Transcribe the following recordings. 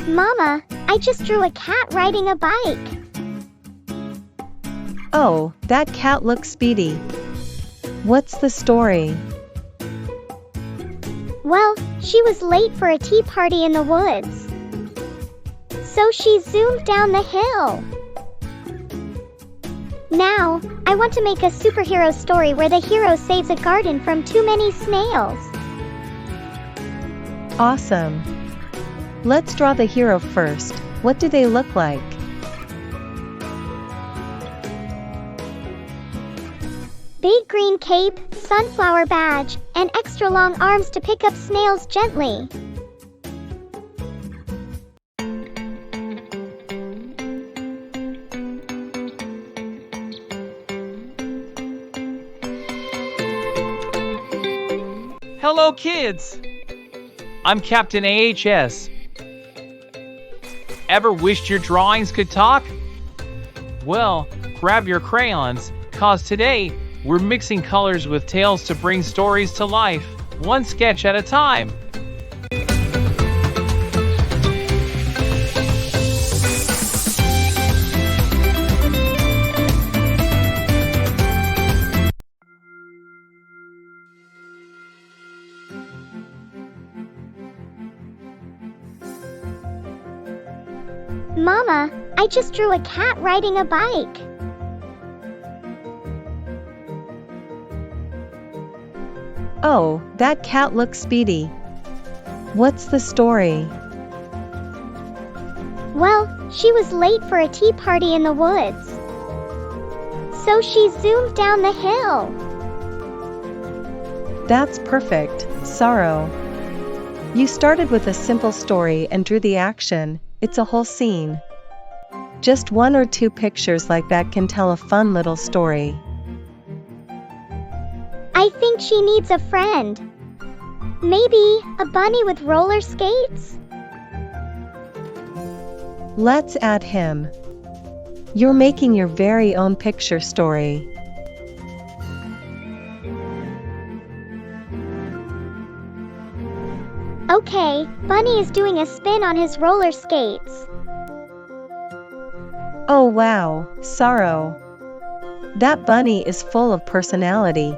Mama, I just drew a cat riding a bike. Oh, that cat looks speedy. What's the story? Well, she was late for a tea party in the woods. So she zoomed down the hill. Now, I want to make a superhero story where the hero saves a garden from too many snails. Awesome. Let's draw the hero first. What do they look like? Big green cape, sunflower badge, and extra long arms to pick up snails gently. Hello, kids! I'm Captain AHS. Ever wished your drawings could talk? Well, grab your crayons, cause today, we're mixing colors with tales to bring stories to life, one sketch at a time. Mama, I just drew a cat riding a bike. Oh, that cat looks speedy. What's the story? Well, she was late for a tea party in the woods. So she zoomed down the hill. That's perfect, Saro. You started with a simple story and drew the action. It's a whole scene. Just one or two pictures like that can tell a fun little story. I think she needs a friend. Maybe a bunny with roller skates? Let's add him. You're making your very own picture story. Okay, Bunny is doing a spin on his roller skates. Oh wow, Saro. That bunny is full of personality.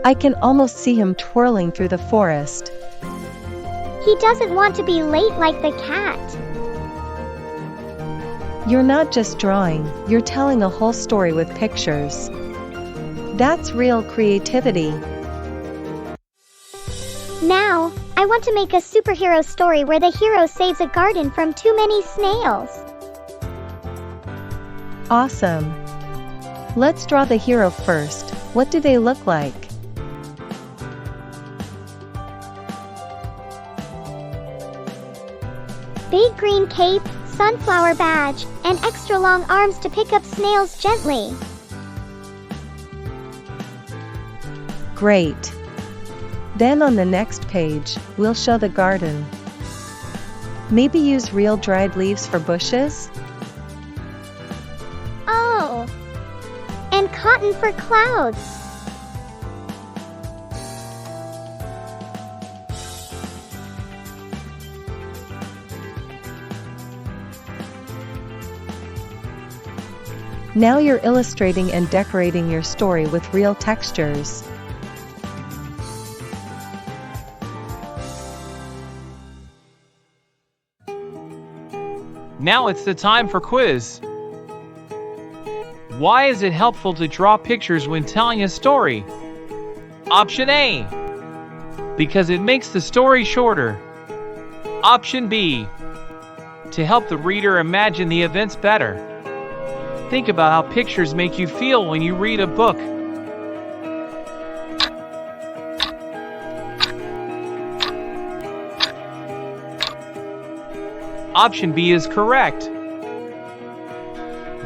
I can almost see him twirling through the forest. He doesn't want to be late like the cat. You're not just drawing, you're telling a whole story with pictures. That's real creativity. Now, I want to make a superhero story where the hero saves a garden from too many snails. Awesome. Let's draw the hero first. What do they look like? Big green cape, sunflower badge, and extra long arms to pick up snails gently. Great. Then on the next page, we'll show the garden. Maybe use real dried leaves for bushes? Oh! And cotton for clouds. Now you're illustrating and decorating your story with real textures. Now it's the time for quiz. Why is it helpful to draw pictures when telling a story? Option A. Because it makes the story shorter. Option B. To help the reader imagine the events better. Think about how pictures make you feel when you read a book. Option B is correct.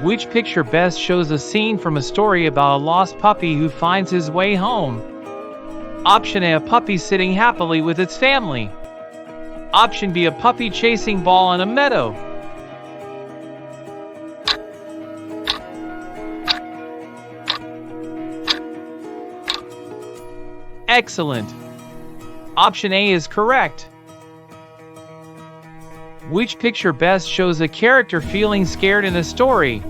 Which picture best shows a scene from a story about a lost puppy who finds his way home? Option A, a puppy sitting happily with its family. Option B, a puppy chasing ball in a meadow. Excellent. Option A is correct. Which picture best shows a character feeling scared in a story?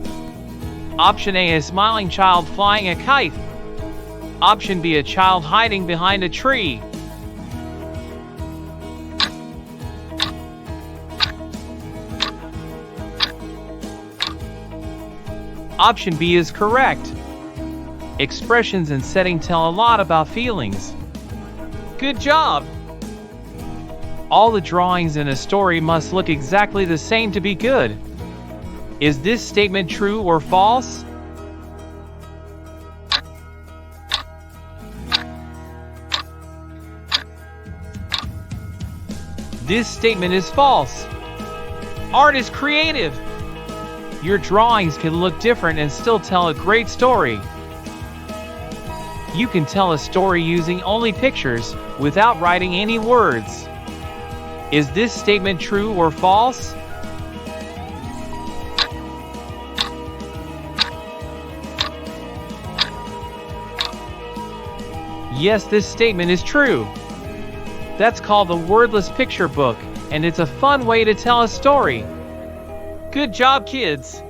Option A, a smiling child flying a kite. Option B, a child hiding behind a tree. Option B is correct. Expressions and setting tell a lot about feelings. Good job! All the drawings in a story must look exactly the same to be good. Is this statement true or false? This statement is false. Art is creative. Your drawings can look different and still tell a great story. You can tell a story using only pictures, without writing any words. Is this statement true or false? Yes, this statement is true. That's called the wordless picture book, and it's a fun way to tell a story. Good job, kids!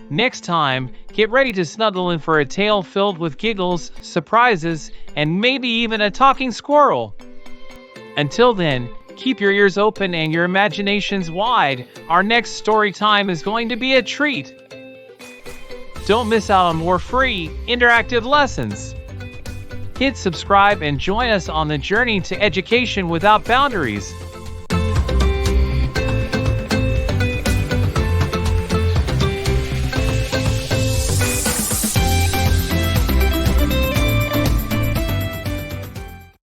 Next time, get ready to snuggle in for a tale filled with giggles, surprises, and maybe even a talking squirrel. Until then, keep your ears open and your imaginations wide. Our next story time is going to be a treat. Don't miss out on more free, interactive lessons. Hit subscribe and join us on the journey to education without boundaries.